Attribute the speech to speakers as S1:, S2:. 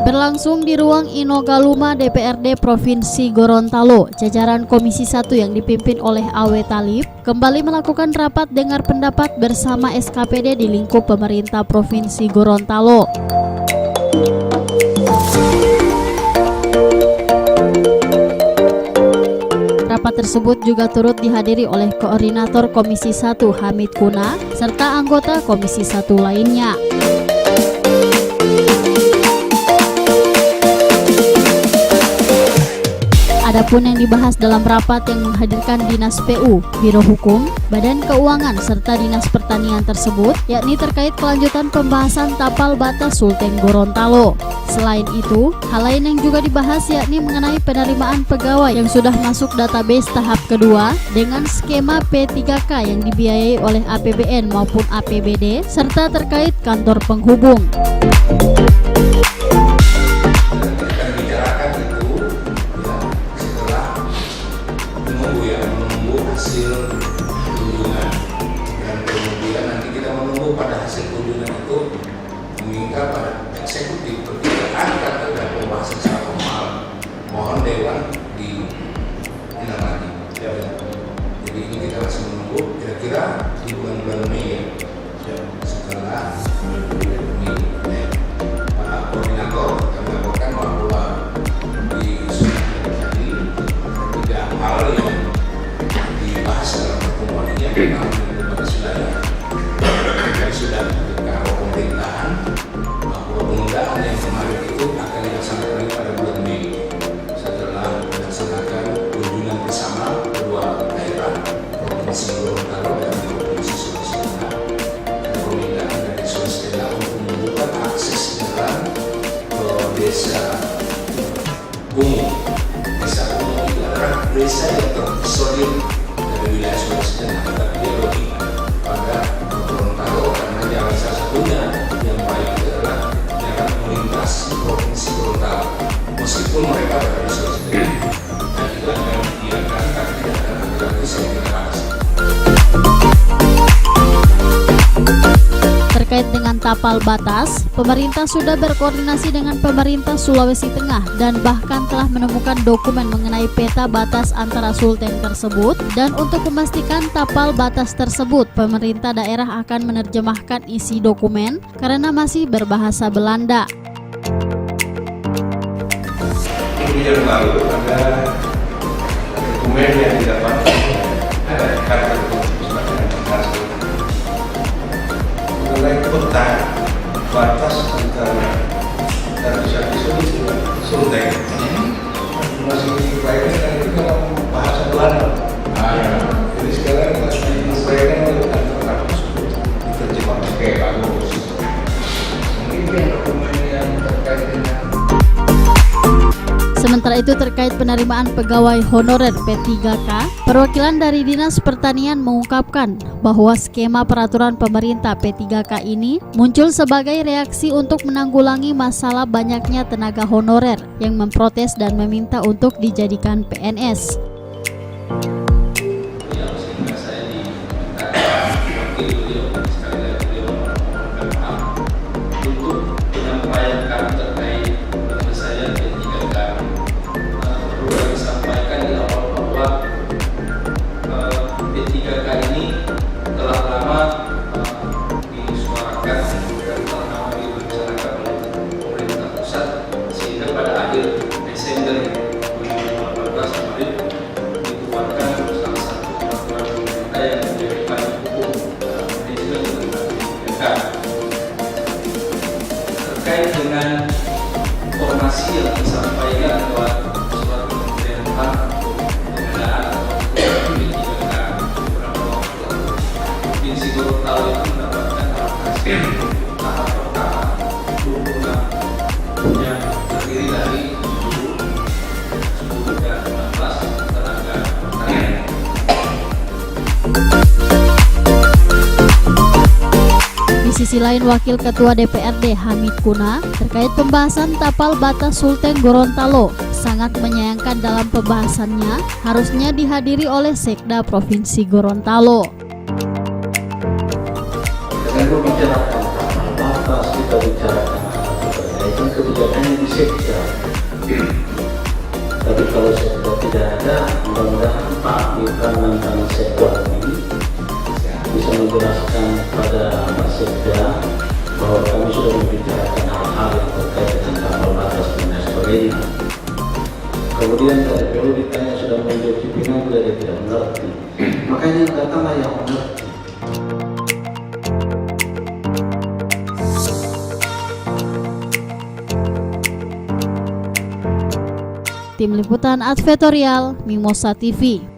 S1: Berlangsung di ruang Inogaluma DPRD Provinsi Gorontalo, jajaran Komisi 1 yang dipimpin oleh Awe Talib kembali melakukan rapat dengar pendapat bersama SKPD di lingkup pemerintah Provinsi Gorontalo. Rapat tersebut juga turut dihadiri oleh Koordinator Komisi 1 Hamid Kuna serta anggota Komisi 1 lainnya. Adapun yang dibahas dalam rapat yang menghadirkan Dinas PU, Biro Hukum, Badan Keuangan serta Dinas Pertanian tersebut, yakni terkait kelanjutan pembahasan tapal batas Sulteng Gorontalo. Selain itu, hal lain yang juga dibahas yakni mengenai penerimaan pegawai yang sudah masuk database tahap kedua dengan skema P3K yang dibiayai oleh APBN maupun APBD serta terkait kantor penghubung.
S2: Hasil kunjungan dan kemudian nanti kita menunggu pada hasil kunjungan itu meminta pada eksekutif perkiraan kata dan pembahasan secara formal mohon dewan ditindaklanjuti. Jadi ini kita masih menunggu kira-kira di bulan Mei setelah Mei. Pak Koordinator kami laporkan bahwa di tadi tiga hal yang dibahas dalam pertemuan ini yang sudah ke pemerintahan bahwa penundaan yang kemarin itu akan dilaksanakan pada bulan Mei setelah melaksanakan kunjungan bersama kedua daerah Provinsi Gorontalo dan Provinsi Sulawesi Tengah. Ada permintaan dari Sulawesi Tengah untuk membuka akses jalan ke desa Bungu. Desa Bungu itu adalah desa yang terisolir dari wilayah Sulawesi Tengah, tapi dia lebih pada Gorontalo karena jalan salah satunya yang baik itu adalah jalan melintasi Provinsi Gorontalo. Meskipun mereka berada di Sulawesi Tengah, dan itu akan diakan tapi tidak akan berarti saya tidak bahas.
S1: Terkait dengan tapal batas, pemerintah sudah berkoordinasi dengan pemerintah Sulawesi Tengah dan bahkan telah menemukan dokumen mengenai peta batas antara sulteng tersebut, dan untuk memastikan tapal batas tersebut, pemerintah daerah akan menerjemahkan isi dokumen karena masih berbahasa Belanda.
S3: Minggu yang lalu ada dokumen yang didapat dari kantor mengenai peta batas antara Sulteng masih diupayakan dan itu dalam bahasa Belanda. Jadi sekarang masih diupayakan oleh kantor kampus untuk diterjemahkan. Oke, bagus. Mungkin dokumen yang terkait dengan.
S1: Sementara itu terkait penerimaan pegawai honorer P3K, perwakilan dari Dinas Pertanian mengungkapkan bahwa skema peraturan pemerintah P3K ini muncul sebagai reaksi untuk menanggulangi masalah banyaknya tenaga honorer yang memprotes dan meminta untuk dijadikan PNS.
S2: Terkait dengan informasi yang disampaikan lewat surat Kementerian HAM untuk pengadaan atau P3K beberapa waktu lalu, Provinsi Gorontalo itu mendapatkan alokasi tahap pertama 26 yang terdiri dari 10 dan 16 tenaga pertanian.
S1: Di sisi lain, Wakil Ketua DPRD Hamid Kuna terkait pembahasan tapal batas Sulteng Gorontalo sangat menyayangkan dalam pembahasannya harusnya dihadiri oleh Sekda Provinsi Gorontalo.
S4: Dengan membicarakan tapal batas, kita bicarakan yaitu kebijakan yang sekda. Tapi kalau sekda tidak ada, mudah-mudahan Pak Mitra mantan sekda ini bisa menjelaskan pada Pak Sekda bahwa kami sudah membicarakan hal-hal yang terkait dengan kapal batas dan sebagainya. Kemudian dari PU ditanya sudah menjadi pimpinan, dia tidak mengerti. Makanya datanglah yang mengerti.
S1: Tim Liputan Advertorial Mimosa TV.